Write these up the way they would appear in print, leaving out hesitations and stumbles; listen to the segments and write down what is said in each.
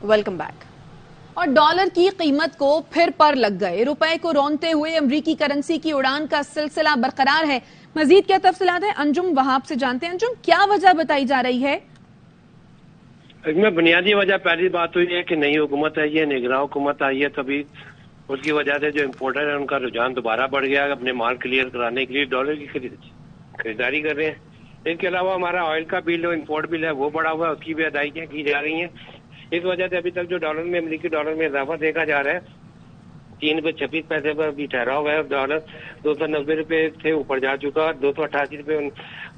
Welcome back. और dollar की कीमत को फिर पर लग गए। रुपए को रौंदते हुए अमरीकी करेंसी की उड़ान का सिलसिला बरकरार है। मजीद क्या तफसीलात है अंजुम वहाब से जानते हैं। अंजुम, क्या वजह बताई जा रही है? इसमें बुनियादी वजह पहली बात तो ये है कि नई हुकूमत आई है, निगरान हुकूमत आई है, तभी उसकी वजह से जो इम्पोर्टर है उनका रुझान दोबारा बढ़ गया। अपने माल क्लियर कराने के लिए डॉलर की खरीदारी कर रहे हैं। इसके अलावा हमारा ऑयल का बिल और इम्पोर्ट बिल है वो बढ़ा हुआ है, उसकी भी अदायगियां की जा रही हैं। इस वजह से अभी तक जो डॉलर में अमरीकी डॉलर में इजाफा देखा जा रहा है, 3 रुपये 26 पैसे पर भी ठहरा हुआ है। डॉलर 290 रुपये से ऊपर जा चुका है, 288 रुपये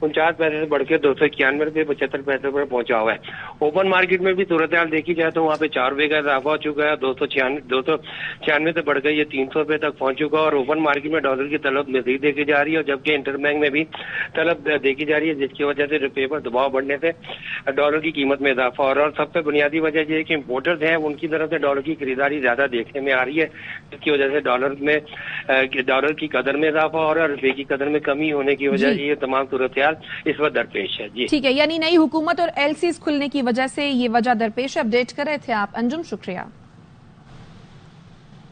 49 पैसे से बढ़ के 291 रुपये 75 पैसे पर पहुंचा हुआ है। ओपन मार्केट में भी सूरत हाल देखी जाए तो वहाँ पे 4 रुपये का इजाफा हो चुका है, 296 से बढ़ गई ये 300 रुपये तक पहुंच चुका है। और ओपन मार्केट में डॉलर की तलब मजीद देखी जा रही है, जबकि इंटरबैंक में भी तलब देखी जा रही है, जिसकी वजह से रुपये पर दबाव बढ़ने से डॉलर की कीमत में इजाफा हो रहा है। और सबसे बुनियादी वजह यह है कि इम्पोर्टर्स हैं उनकी तरफ से डॉलर की खरीदारी ज्यादा देखने में आ रही है, जिसकी वजह से डॉलर की कदर में इजाफा हो रहा है, रुपये की कदर में कमी होने की वजह से ये तमाम सूरत हाल इस वक्त दरपेश है। जी ठीक है, यानी नई हुकूमत और एलसीज खुलने की वजह से ये वजह दरपेश है। अपडेट कर रहे थे आप अंजुम, शुक्रिया।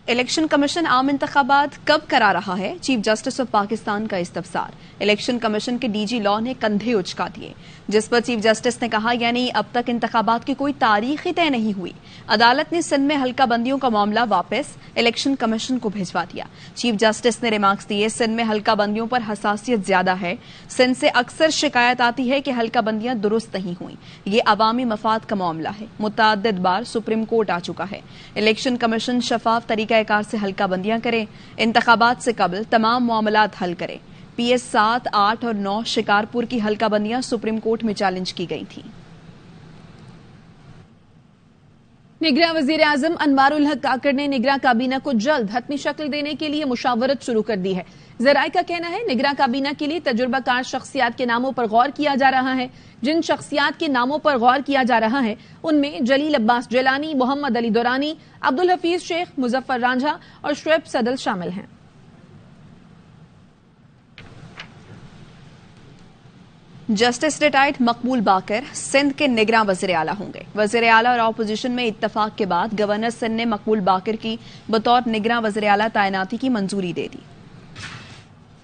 इलेक्शन कमीशन आम इंतखाबात कब करा रहा है? चीफ जस्टिस ऑफ पाकिस्तान का इस्तफसार। इलेक्शन कमीशन के डीजी लॉ ने कंधे उचका दिए, जिस पर चीफ जस्टिस ने कहा यानी अब तक इंतखाबात की कोई तारीख ही तय नहीं हुई। अदालत ने सिंध में हल्का बंदियों का मामला वापस इलेक्शन कमीशन को भिजवा दिया। चीफ जस्टिस ने रिमार्क्स दिए, सिंध में हल्का बंदियों पर हसासियत ज्यादा है। सिंध से अक्सर शिकायत आती है कि हल्का बंदियां दुरुस्त नहीं हुई। ये अवामी मफाद का मामला है, मुतअद्दिद बार सुप्रीम कोर्ट आ चुका है। इलेक्शन कमीशन शफाफ तरीकाकार से हल्का बंदियां करे, इंतखाबात से कबल तमाम मामलात हल करे। PS 7, 8 और 9 शिकारपुर की हल्का बंदियां सुप्रीम कोर्ट में चैलेंज की गई थी। निगरान वजीर आजम अनवारुल हक काकड़ ने निगरान काबीना को जल्द हतमी शक्ल देने के लिए मुशावरत शुरू कर दी है। जराए का कहना है निगरान काबीना के लिए तजुर्बाकार शख्सियात के नामों पर गौर किया जा रहा है। जिन शख्सियात के नामों पर गौर किया जा रहा है उनमें जलील अब्बास जिलानी, मोहम्मद अली दुरानी, अब्दुल हफीज शेख, मुजफ्फर रांझा और शुएब सदल शामिल हैं। जस्टिस रिटायर्ड मकबूल बाकर सिंध के निगरान वज़ीर आला होंगे। वज़ीर आला और अपोजिशन में इत्तफाक के बाद गवर्नर सिंध ने मकबूल बाकर की बतौर निगरान वज़ीर आला तैनाती की मंजूरी दे दी।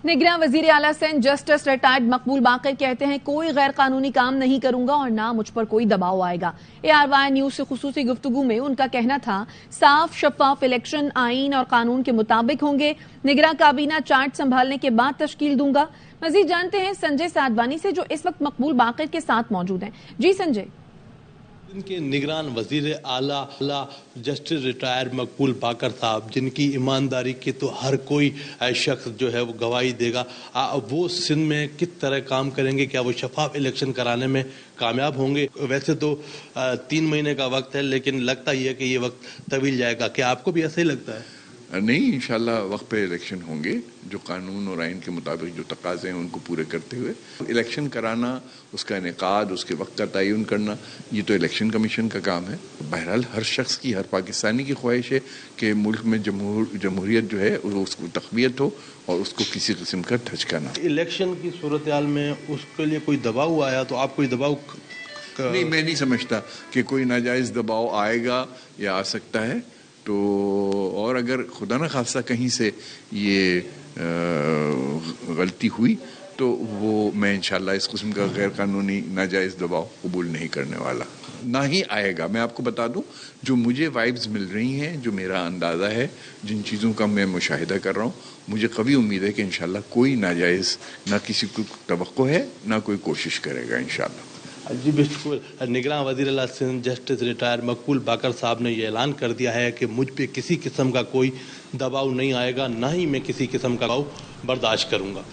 निगरान वजीर आला सिंध जस्टिस रिटायर्ड मकबूल बाकर कहते हैं कोई गैर कानूनी काम नहीं करूंगा और ना मुझ पर कोई दबाव आएगा। ARY न्यूज से खुसूसी गुफ्तगू में उनका कहना था साफ शफाफ इलेक्शन आईन और कानून के मुताबिक होंगे। निगरान काबीना चार्ट संभालने के बाद तश्कील दूंगा। मजीद जानते हैं संजय साधवानी से जो इस वक्त मकबूल बाकर के साथ मौजूद हैं। जी संजय। इनके निगरान वजीर आला जस्टिस रिटायर मकबूल बाकर साहब, जिनकी ईमानदारी की तो हर कोई शख्स जो है वो गवाही देगा, वो सिंध में किस तरह काम करेंगे? क्या वो शफाफ इलेक्शन कराने में कामयाब होंगे? वैसे तो 3 महीने का वक्त है, लेकिन लगता ही है कि ये वक्त तवील जाएगा। क्या आपको भी ऐसा ही लगता है? नहीं, इंशाल्लाह वक्त पे इलेक्शन होंगे, जो कानून और आइन के मुताबिक जो तकाज़े हैं उनको पूरे करते हुए इलेक्शन कराना, उसका इनेकाद, उसके वक्त का तयन करना, ये तो इलेक्शन कमीशन का काम है। बहरहाल हर शख्स की, हर पाकिस्तानी की ख्वाहिश है कि मुल्क में जमहूरियत जो है उसको तक़वियत हो और उसको किसी किस्म का ठचका ना। इलेक्शन की सूरत हाल में उसके लिए कोई दबाव आया तो आप कोई दबाव नहीं, मैं नहीं समझता कि कोई नाजायज़ दबाव आएगा या आ सकता है। तो और अगर खुदा न खास्ता कहीं से ये गलती हुई तो वो मैं इंशाल्लाह इस किस्म का गैर कानूनी नाजायज़ दबाव कबूल नहीं करने वाला, ना ही आएगा। मैं आपको बता दूं, जो मुझे वाइब्स मिल रही हैं, जो मेरा अंदाज़ा है, जिन चीज़ों का मैं मुशाहिदा कर रहा हूँ, मुझे कभी उम्मीद है कि इंशाल्लाह कोई नाजायज़ ना किसी को तवक्को है ना कोई कोशिश करेगा इंशाल्लाह। जी बिल्कुल। निगरान वज़ीर आला सिंध जस्टिस रिटायर मकबूल बाकर साहब ने यह ऐलान कर दिया है कि मुझ पे किसी किस्म का कोई दबाव नहीं आएगा, ना ही मैं किसी किस्म का दबाव बर्दाश्त करूंगा।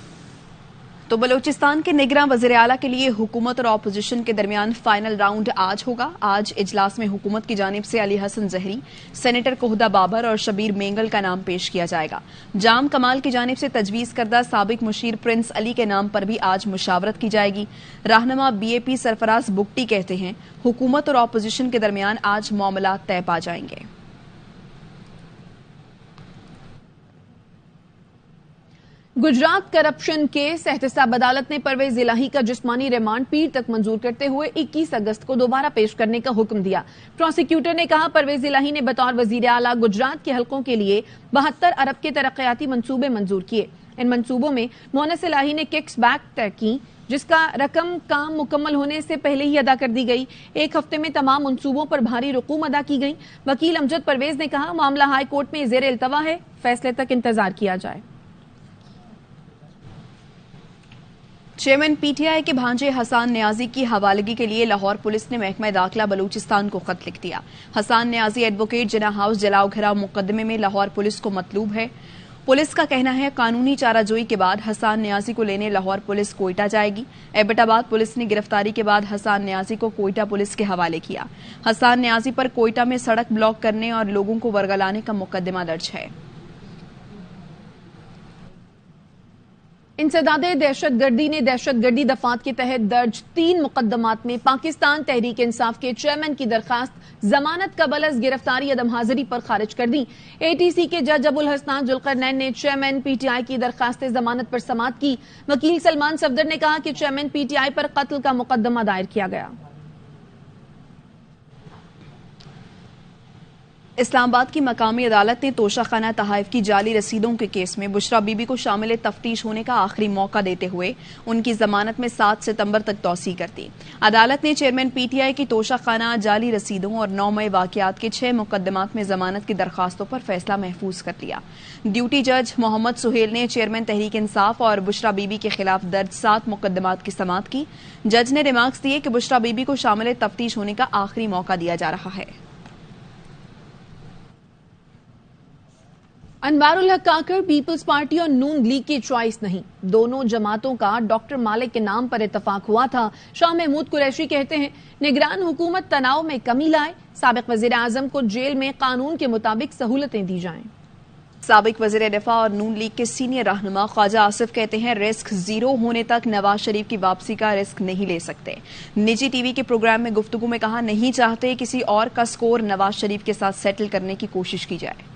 तो बलूचिस्तान के निगरान वज़ीर आला के लिए हुकूमत और अपोजिशन के दरमियान फाइनल राउंड आज होगा। आज इजलास में हुकूमत की जानिब से अली हसन जहरी, सेनेटर कोहदा बाबर और शबीर मेंगल का नाम पेश किया जाएगा। जाम कमाल की जानिब से तजवीज करदा साबिक मुशीर प्रिंस अली के नाम पर भी आज मुशावरत की जाएगी। रहनुमा BAP सरफराज बुगटी कहते हैं हुकूमत और अपोजिशन के दरमियान आज मामला तय पा जाएंगे। गुजरात करप्शन केस एहतसाब अदालत ने परवेज इलाही का जिस्मानी रिमांड पीर तक मंजूर करते हुए 21 अगस्त को दोबारा पेश करने का हुक्म दिया। प्रोसिक्यूटर ने कहा परवेज इलाही ने बतौर वजीर आला गुजरात के हलकों के लिए 72 अरब के तरक्याती मंसूबे मंजूर किए। इन मंसूबों में मोहनिस इलाही ने किक्स बैक तय की, जिसका रकम काम मुकम्मल होने से पहले ही अदा कर दी गई। एक हफ्ते में तमाम मंसूबों पर भारी रकूम अदा की गई। वकील अमजद परवेज ने कहा मामला हाई कोर्ट में जेर इल्तवा है, फैसले तक इंतजार किया जाए। चेयरमैन पीटीआई के भांजे हसान नियाजी की हवालगी के लिए लाहौर पुलिस ने महकमा दाखिला बलूचिस्तान को खत लिख दिया। हसान नियाजी एडवोकेट जिना हाउस जलाओ घराव मुकदमे में लाहौर पुलिस को मतलूब है। पुलिस का कहना है कानूनी चाराजोई के बाद हसान नियाजी को लेने लाहौर पुलिस कोयटा जाएगी। एबटाबाद पुलिस ने गिरफ्तारी के बाद हसान नियाजी को कोयटा पुलिस के हवाले किया। हसान नियाजी पर कोयटा में सड़क ब्लॉक करने और लोगों को वर्गलाने का मुकदमा दर्ज है। इंसदादे दहशतगर्दी ने दहशतगर्दी दफात के तहत दर्ज 3 मुकदमात में पाकिस्तान तहरीक इंसाफ के चेयरमैन की दरखास्त जमानत कबल गिरफ्तारी अदम हाजिरी पर खारिज कर दी। एटीसी के जज अबुल हसनान जुल्करनैन ने चेयरमैन पीटीआई की दरखास्त जमानत पर समाअत की। वकील सलमान सफदर ने कहा कि चेयरमैन पीटीआई पर कत्ल का मुकदमा दायर किया गया। इस्लामाबाद की मकामी अदालत ने तोशाखाना तहाइफ की जाली रसीदों के केस में बुशरा बीबी को शामिल तफ्तीश होने का आखिरी मौका देते हुए उनकी जमानत में 7 सितंबर तक तौसी कर दी। अदालत ने चेयरमैन पीटीआई की तोशाखाना जाली रसीदों और 9 मई वाकयात के 6 मुकदमात में जमानत की दरखास्तों पर फैसला महफूज कर लिया। ड्यूटी जज मोहम्मद सुहेल ने चेयरमैन तहरीक इंसाफ और बुशरा बीबी के खिलाफ दर्ज 7 मुकदमात की समाअत की। जज ने रिमार्क्स दिए कि बुशरा बीबी को शामिल तफ्तीश होने का आखिरी मौका दिया जा रहा है। अनवारुल हक काकर पीपल्स पार्टी और नून लीग की चॉइस नहीं, दोनों जमातों का डॉक्टर मालिक के नाम पर इत्तफाक हुआ था। शाह महमूद कुरैशी कहते हैं निगरान हुकूमत तनाव में कमी लाए, साबिक वजीर आजम को जेल में कानून के मुताबिक सहूलतें दी जाएं। साबिक वजीर दिफा और नून लीग के सीनियर रहनुमा ख्वाजा आसिफ कहते हैं रिस्क 0 होने तक नवाज शरीफ की वापसी का रिस्क नहीं ले सकते। निजी टीवी के प्रोग्राम में गुफ्तगू में कहा नहीं चाहते किसी और का स्कोर नवाज शरीफ के साथ सेटल करने की कोशिश की जाए।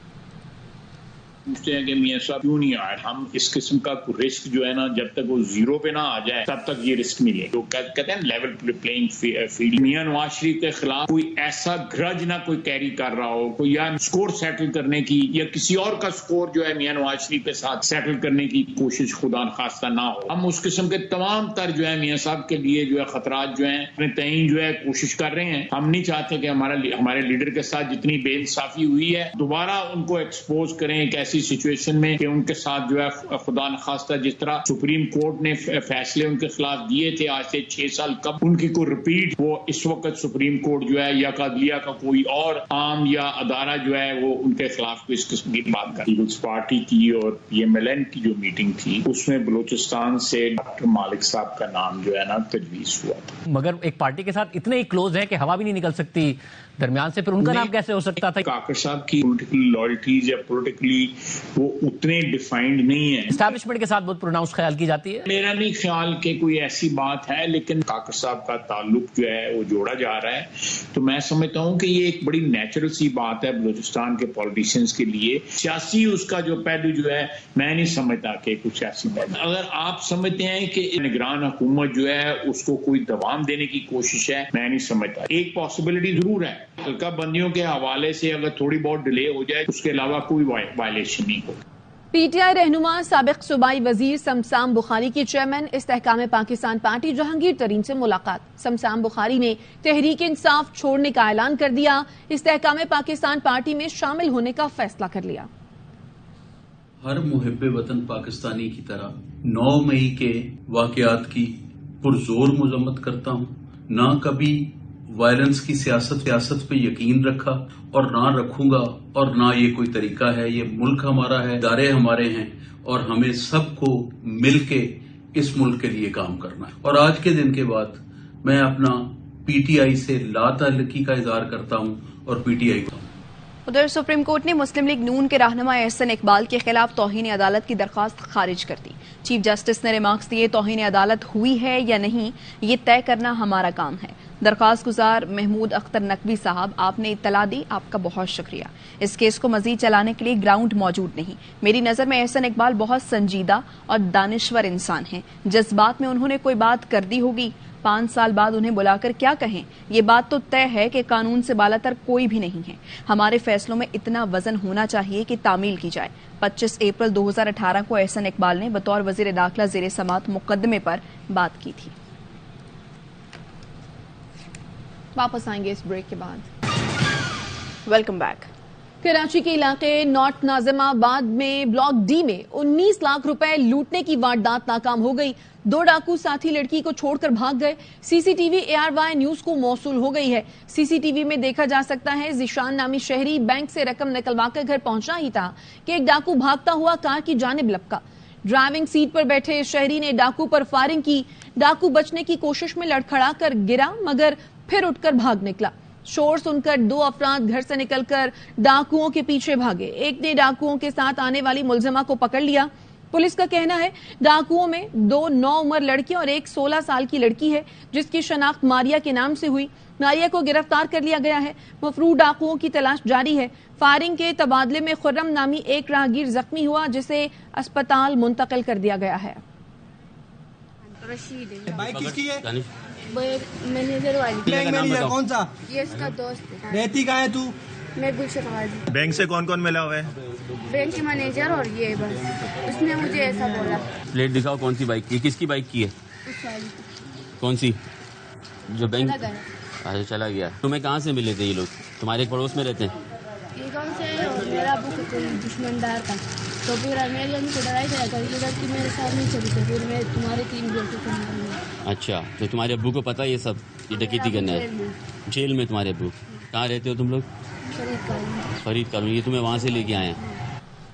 पूछते हैं कि मियां साहब क्यों नहीं आए। हम इस किस्म का रिस्क जो है ना जब तक वो 0 पे ना आ जाए तब तक ये रिस्क नहीं ले। तो कहते हैं लेवल प्लेइंग फील्ड। मियां नवाज शरीफ के खिलाफ कोई ऐसा ग्रज ना कोई कैरी कर रहा हो, कोई या स्कोर सेटल करने की या किसी और का स्कोर जो है मियां नवाज शरीफ के साथ सेटल करने की कोशिश खुदा न खास्ता ना हो। हम उस किस्म के तमाम तर जो है मियां साहब के लिए जो है खतरात जो है अपने तयन जो है कोशिश कर रहे हैं। हम नहीं चाहते कि हमारे लीडर के साथ जितनी बेइंसाफी हुई है दोबारा उनको एक्सपोज करें एक ऐसी सिचुएशन में कि उनके साथ जो है खुदा न खास्ता जिस तरह सुप्रीम कोर्ट ने फैसले उनके खिलाफ दिए थे आज से 6 साल कब उनकी कोई रिपीट वो इस वक्त सुप्रीम कोर्ट जो है या कादलिया का कोई और आम या अदारा जो है वो उनके खिलाफ कोई इस किस्म की बात कर। पीपल्स पार्टी की और PMLN की जो मीटिंग थी उसमें बलूचिस्तान से डॉक्टर मालिक साहब का नाम जो है ना तजवीज हुआ था। मगर एक पार्टी के साथ इतने ही क्लोज है कि हवा भी नहीं निकल सकती दरमियान से, फिर उनका नाम कैसे हो सकता था? काकर साहब की पॉलिटिकल लॉयल्टीज या पॉलिटिकली वो उतने डिफाइंड नहीं है। एस्टैब्लिशमेंट के साथ बहुत प्रोनाउंस ख्याल की जाती है। मेरा नहीं ख्याल कि कोई ऐसी बात है, लेकिन काकर साहब का ताल्लुक जो है वो जोड़ा जा रहा है। तो मैं समझता हूँ कि ये एक बड़ी नेचुरल सी बात है बलूचिस्तान के पॉलिटिशियंस के लिए। सियासी उसका जो पहलू जो है मैं नहीं समझता कि कुछ सियासी पहलू। अगर आप समझते हैं कि निगरान हुकूमत जो है उसको कोई दबाव देने की कोशिश है, मैं नहीं समझता। एक पॉसिबिलिटी जरूर है हल्का बंदियों के हवाले से अगर थोड़ी बहुत डिले हो जाए उसके अलावा कोई वायलेशन नहीं हो। पीटीआई रहनुमा साबिक सूबाई वजीर समसाम बुखारी की चेयरमैन इस्तेहकाम पाकिस्तान पार्टी जहांगीर तरीन से मुलाकात। समसाम बुखारी ने तहरीक इंसाफ छोड़ने का ऐलान कर दिया, इस्तेहकाम पाकिस्तान पार्टी में शामिल होने का फैसला कर लिया। हर मुहिब्बे वतन पाकिस्तानी की तरह 9 मई के वाकयात की पुरजोर मजम्मत करता हूँ। ना कभी वायलेंस की सियासत पे यकीन रखा और ना रखूंगा, और ना ये कोई तरीका है। ये मुल्क हमारा है, इदारे हमारे हैं और हमें सबको मिलके इस मुल्क के लिए काम करना है। और आज के दिन के बाद मैं अपना PTI से लाताल्लुकी का इजहार करता हूं और PTI का। ادھر سپریم کورٹ نے مسلم لیگ نون کے رہنما احسن اقبال کے خلاف توہین عدالت کی درخواست خارج کر دی. چیف جسٹس نے ریمارکس دیے توہین عدالت ہوئی ہے یا نہیں یہ طے کرنا ہمارا کام ہے. درخواست گزار محمود اختر نقوی صاحب آپ نے اطلاع دی, آپ کا بہت شکریہ. اس کیس کو مزید چلانے کے لیے گراؤنڈ موجود نہیں. میری نظر میں احسن اقبال بہت سنجیدہ اور دانشور انسان ہیں. جذبات میں انہوں نے کوئی بات کر دی ہوگی, 5 سال بعد انہیں بلا کر کیا کہیں. یہ بات تو طے ہے کہ قانون سے بالاتر کوئی بھی نہیں ہے. ہمارے فیصلوں میں اتنا وزن ہونا چاہیے کہ تعمیل کی جائے. 25 اپریل 2018 کو احسن اقبال نے بطور وزیر داخلہ زیر سماعت مقدمے پر بات کی تھی. واپس آئیں گے اس بریک کے بعد. Welcome back. کراچی کے علاقے نارتھ ناظم آباد میں بلاک ڈی میں 19 لاکھ روپے لوٹنے کی واردات ناکام ہو گئی. 2 ڈاکو ساتھی لڑکی کو چھوڑ کر بھاگ گئے. C C T V ARY news کو موصول ہو گئی ہے. سی سی ٹی وی میں دیکھا جا سکتا ہے ذیشان نامی شہری بینک سے رقم نکلوا کر گھر پہنچا ہی تھا کہ ایک ڈاکو بھاگتا ہوا کار کی جانب لپکا. ڈرائیونگ سیٹ پر بیٹھے شہری نے ڈاکو پر فائرنگ کی. ڈاکو بچنے کی کوشش میں لڑکھڑا کر گرا مگر پھر اٹھ کر بھاگ نکلا. شور سن کر 2 افراد گھر سے نکل کر ڈاکوؤں کے پیچھے بھاگے. ایک نے ڈاکوؤں کے ساتھ آنے والی ملزمہ کو پکڑ لیا. پولیس کا کہنا ہے ڈاکوؤں میں 2 9 عمر لڑکے اور ایک 16 سال کی لڑکی ہے جس کی شناخت ماریا کے نام سے ہوئی. ماریا کو گرفتار کر لیا گیا ہے. مفروض ڈاکوؤں کی تلاش جاری ہے. فائرنگ کے تبادلے میں خرم نامی ایک راہگیر زخمی ہوا جسے اسپتال منتقل کر دیا گیا ہے. بائک کس کی ہے؟ مینیجر والی. کون سا؟ یہ اس کا دوست ہے. رہتی کہاں ہے تو؟ میں گلشن والی. بینک سے کون کون ملا ہوا ہے؟ بینک کے مینیجر اور یہ بس. اس نے مجھے ایسا بولا. پلیٹ دکھاؤ کون سی بائک کی, کس کی بائک کی ہے؟ کون سی جو بینک؟ اچھا چلا گیا. تمہیں کہاں سے ملے تھے یہ لوگ؟ تمہارے ایک پڑوس میں رہتے ہیں؟ یہ کون سے میرا ابو دشمندار تھا تو پھر میری امی کو ڈرائی دیا کر کہ میرے ساتھ نہیں چلی تھی. پھر میں تمہارے 3 بیٹے کو ماروں. اچھا تو تمہارے ابو کو پتا یہ سب یہ ڈکیتی کرنا ہے؟ جیل میں تمہارے ابو. کہاں رہتے ہو تم لوگ؟ فرید کالونی. یہ تمہیں وہاں سے لے کے آئے ہیں؟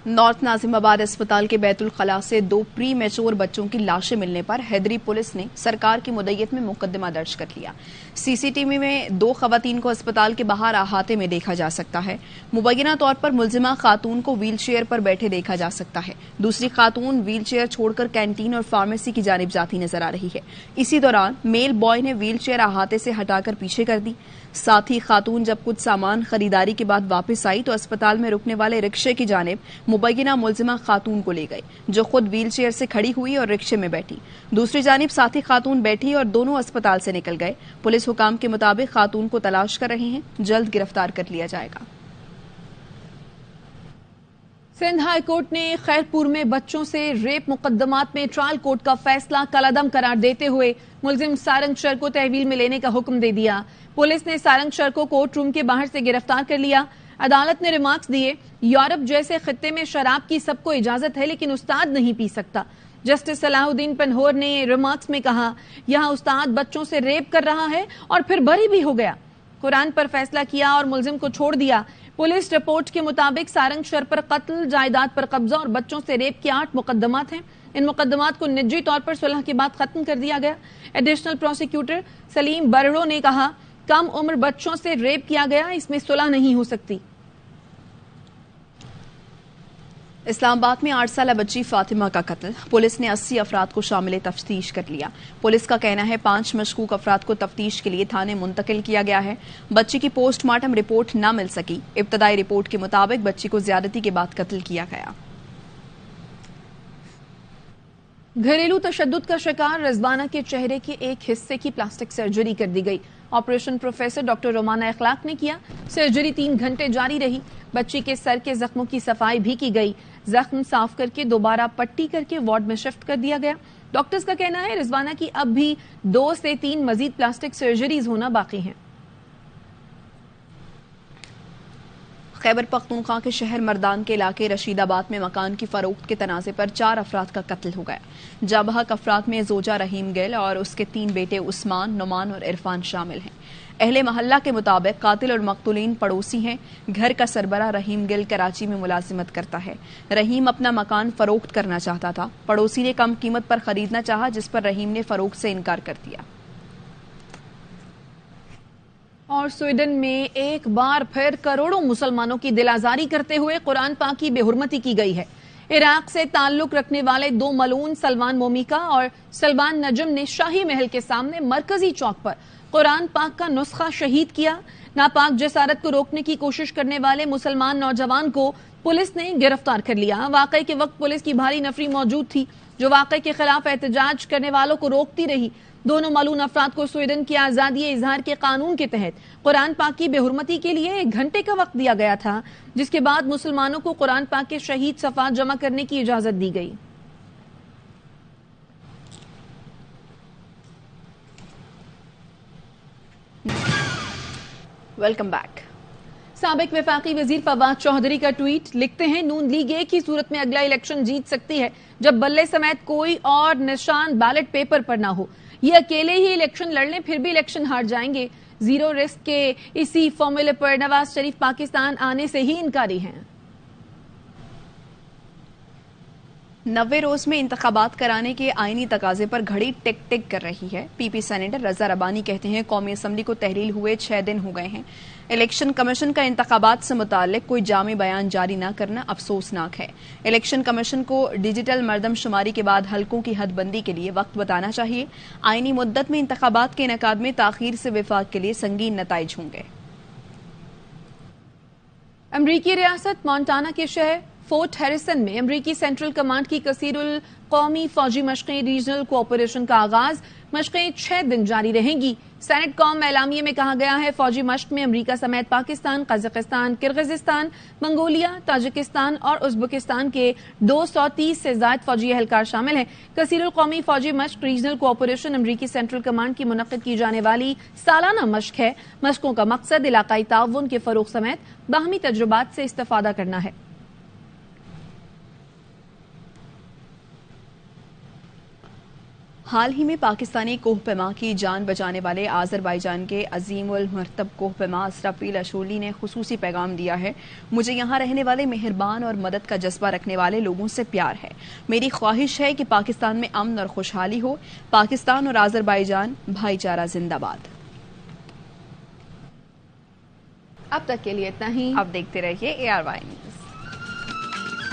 نارتھ ناظم آباد اسپتال کے بیت الخلاء سے 2 پری میچور بچوں کی لاشیں ملنے پر حیدری پولیس نے سرکار کی مدعیت میں مقدمہ درج کر لیا. سی سی ٹی وی میں 2 خواتین کو اسپتال کے باہر احاطے میں دیکھا جا سکتا ہے. مبینہ طور پر ملزمہ خاتون کو ویل چیئر پر بیٹھے دیکھا جا سکتا ہے. دوسری خاتون ویل چیئر چھوڑ کر کینٹین اور فارمیسی کی جانب جاتی نظر آ رہی ہے. اسی دوران میل بوائے نے ویل چیئر احاطے سے ہٹا کر پیچھے کر دی. ساتھ ہی خاتون جب کچھ سامان خریداری کے بعد واپس آئی تو اسپتال میں رکنے والے رکشے کی جانب مبینہ ملزمہ خاتون کو لے گئی جو خود ویل چیئر سے کھڑی ہوئی اور رکشے میں بیٹھی. دوسری جانب ساتھی خاتون بیٹھی اور دونوں اسپتال سے نکل گئے. پولیس حکام کے مطابق خاتون کو تلاش کر رہے ہیں. جلد گرفتار کر لیا جائے گا. سندھ ہائی کورٹ نے خیرپور میں بچوں سے ریپ مقدمات میں ٹرائل کورٹ کا فیصلہ کالعدم قرار دیتے ہوئے ملزم سارنگ شر کو تحویل میں لینے کا حکم دے دیا. پولیس نے سارنگ شر کو کورٹ روم کے باہر سے گرفتار کر لیا. عدالت نے ریمارکس دیے یورپ جیسے خطے میں شراب کی سب کو اجازت ہے لیکن استاد نہیں پی سکتا. جسٹس صلاح الدین پنہور نے ریمارکس میں کہا یہاں استاد بچوں سے ریپ کر رہا ہے اور پھر بری بھی ہو گیا. قرآن پر فیصلہ کیا اور ملزم کو چھوڑ دیا. پولیس رپورٹ کے مطابق سارنگ شر پر قتل، جائیداد پر قبضہ اور بچوں سے ریپ کے 8 مقدمات ہیں. ان مقدمات کو نجی طور پر صلح کے بعد ختم کر دیا گیا. ایڈیشنل پروسیکیوٹر سلیم برڑو نے کہا کم عمر بچوں سے ریپ کیا گیا، اس میں صلح نہیں ہو سکتی. اسلام آباد میں 8 سالہ بچی فاطمہ کا قتل. پولیس نے 80 افراد کو شامل تفتیش کر لیا. پولیس کا کہنا ہے 5 مشکوک افراد کو تفتیش کے لیے تھانے منتقل کیا گیا ہے. بچی کی پوسٹ مارٹم رپورٹ نہ مل سکی. ابتدائی رپورٹ کے مطابق بچی کو زیادتی کے بعد قتل کیا گیا. گھریلو تشدد کا شکار رضوانہ کے چہرے کے ایک حصے کی پلاسٹک سرجری کر دی گئی. آپریشن پروفیسر ڈاکٹر رومانہ اخلاق نے کیا. سرجری 3 گھنٹے جاری رہی. بچی کے سر کے زخموں کی صفائی بھی کی گئی. زخم صاف کر کے دوبارہ پٹی کر کے وارڈ میں شفٹ کر دیا گیا. ڈاکٹرز کا کہنا ہے رضوانہ کی اب بھی 2 سے 3 مزید پلاسٹک سرجریز ہونا باقی ہیں. خیبر پختونخوا کے شہر مردان کے علاقے رشید آباد میں مکان کی فروخت کے تنازع پر 4 افراد کا قتل ہو گیا. جاں بحق افراد میں زوجہ رحیم گل اور اس کے 3 بیٹے عثمان، نعمان اور عرفان شامل ہیں. اہل محلہ کے مطابق قاتل اور مقتولین پڑوسی ہیں. گھر کا سربراہ رحیم گل کراچی میں ملازمت کرتا ہے. رحیم اپنا مکان فروخت کرنا چاہتا تھا. پڑوسی نے کم قیمت پر خریدنا چاہا جس پر رحیم نے فروخت سے انکار کر دیا. اور سویڈن میں ایک بار پھر کروڑوں مسلمانوں کی دل آزاری کرتے ہوئے قرآن پاک کی بے حرمتی کی گئی ہے۔ عراق سے تعلق رکھنے والے دو ملعون سلمان مومیکا اور سلمان نجم نے شاہی محل کے سامنے مرکزی چوک پر قرآن پاک کا نسخہ شہید کیا۔ ناپاک جسارت کو روکنے کی کوشش کرنے والے مسلمان نوجوان کو پولیس نے گرفتار کر لیا۔ واقعے کے وقت پولیس کی بھاری نفری موجود تھی جو واقعے کے خلاف احتجاج کرنے والوں کو روکتی رہی۔ دونوں ملعون افراد کو سویڈن کی آزادی اظہار کے قانون کے تحت قرآن پاک کی بے حرمتی کے لیے 1 گھنٹے کا وقت دیا گیا تھا، جس کے بعد مسلمانوں کو قرآن پاک کے شہید صفحات جمع کرنے کی اجازت دی گئی۔ Welcome back. سابق وفاقی وزیر فواد چوہدری کا ٹویٹ، لکھتے ہیں نون لیگ ایک ہی صورت میں اگلا الیکشن جیت سکتی ہے جب بلے سمیت کوئی اور نشان بیلٹ پیپر پر نہ ہو۔ یہ اکیلے ہی الیکشن لڑ لیں پھر بھی الیکشن ہار جائیں گے۔ زیرو رسک کے اسی فارمولے پر نواز شریف پاکستان آنے سے ہی انکاری ہیں۔ 90 روز میں انتخابات کرانے کے آئینی تقاضے پر گھڑی ٹک ٹک کر رہی ہے۔ پی پی سینیٹر رضا ربانی کہتے ہیں قومی اسمبلی کو تحلیل ہوئے 6 دن ہو گئے ہیں۔ الیکشن کمیشن کا انتخابات سے متعلق کوئی جامع بیان جاری نہ کرنا افسوسناک ہے۔ الیکشن کمیشن کو ڈیجیٹل مردم شماری کے بعد حلقوں کی حد بندی کے لیے وقت بتانا چاہیے۔ آئینی مدت میں انتخابات کے انعقاد میں تاخیر سے وفاق کے لیے سنگین نتائج ہوں گے۔ امریکی ریاست مونٹانا کے شہر فورٹ ہیریسن میں امریکی سینٹرل کمانڈ کی کثیر القومی فوجی مشقیں ریجنل کوآپریشن کا آغاز۔ مشقیں 6 دن جاری رہیں گی۔ سینٹ کام اعلامیے میں کہا گیا ہے فوجی مشق میں امریکہ سمیت پاکستان، قزاقستان، کرغزستان، منگولیا، تاجکستان اور ازبکستان کے 230 سے زائد فوجی اہلکار شامل ہیں۔ کثیر القومی فوجی مشق ریجنل کوآپریشن امریکی سینٹرل کمانڈ کی منعقد کی جانے والی سالانہ مشق ہے۔ مشقوں کا مقصد علاقائی تعاون کے فروغ سمیت باہمی تجربات سے استفادہ کرنا ہے۔ حال ہی میں پاکستانی کوہ پیما کی جان بچانے والے آذربائیجان کے عظیم المرتب کوہ پیما اسرافیل اشولی نے خصوصی پیغام دیا ہے۔ مجھے یہاں رہنے والے مہربان اور مدد کا جذبہ رکھنے والے لوگوں سے پیار ہے۔ میری خواہش ہے کہ پاکستان میں امن اور خوشحالی ہو۔ پاکستان اور آذربائیجان بھائی چارہ زندہ باد۔ اب تک کے لیے اتنا ہی۔ اب دیکھتے رہیے ARY۔